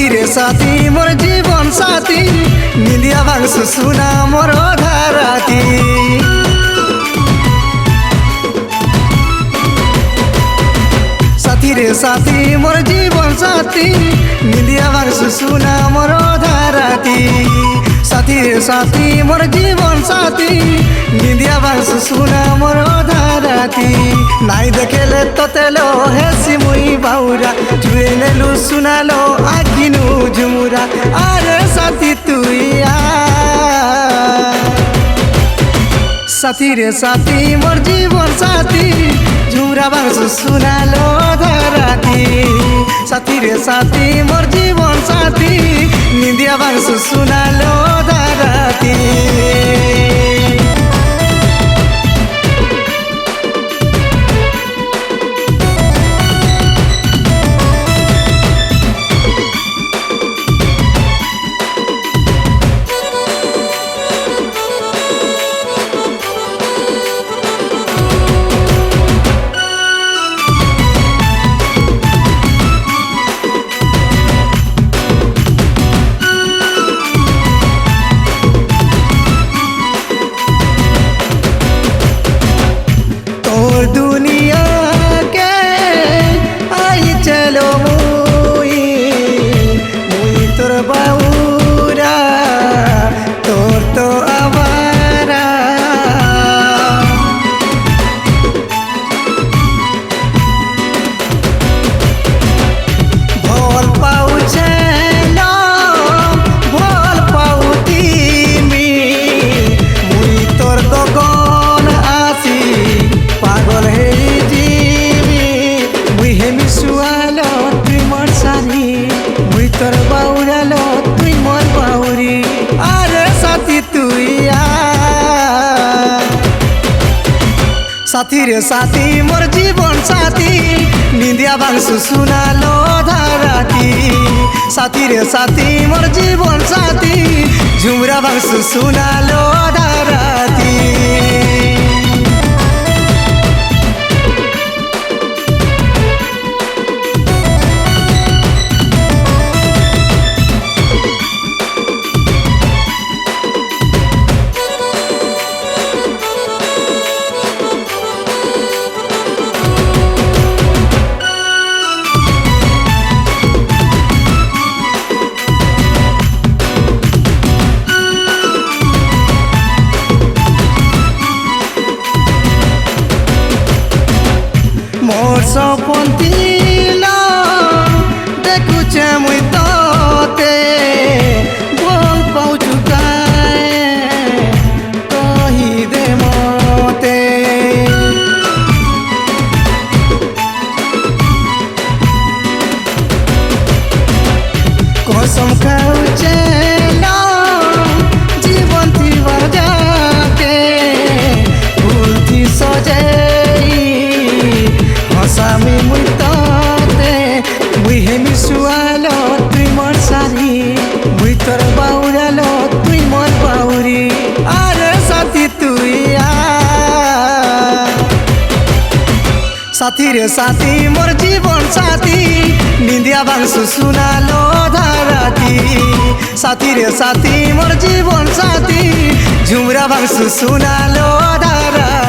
साथी रे साथी मोर जीवन साथी निंदिया भांगसु सुना मोर धाराती। साथी रे साथी मोर जीवन साथी निंदिया भांगसु सुना मोर धाराती। साथी रे साथी मोर जीवन साथी निंदिया भांगसु सुना मोर धाराती। नाई देखेले ततेलो हेसी मुई बाउरा जुए नेलु सुनालो आगिनु झुमुरा। अरे साथी तुइया साथी रे साथी मोर जीवन साथी झुमुरा भांगसु सुनालो धाराती। साथी रे साथी मोर जीवन साथी निंदिया भांगसु सुनालो धाराती। दुनिया के आई चलो मुई तोर बाउरा तोर तो आवारा। भोल पाऊ चलो भोल पाऊ तीमी मुई तोर गगन आसी पागल हे जीवी मुई हेमी सुआलो तुई मोर सानी मुई तोर बाउरालो तुई मोर बाउरी। अरे साथी तुइया साथी रे साथी मोर जीवन साथी निंदिया भांगसु सुनालो धाराती। साथी रे साथी मोर जीवन साथी झुमुरा भांगसु सुनालो धाराती। मोर सपन तिला देखुचे मुई तोते बोल पाऊ चुकाए कही दे मोते। कसम खाऊचे ना जीवन थी जाके भूल थी सजे हसामी मुई तोते मुई हेमी सुआलो तुई मोर सानी मुई तोर बाउरालो तुई मोर बाउरी। अरे साथी तुइया साथी रे साथी मोर जीवन साथी निंदिया भांगसु सुनालो धाराती। साथी रे साथी मोर जीवन साथी झुमुरा भांगसु सुनालो धाराती।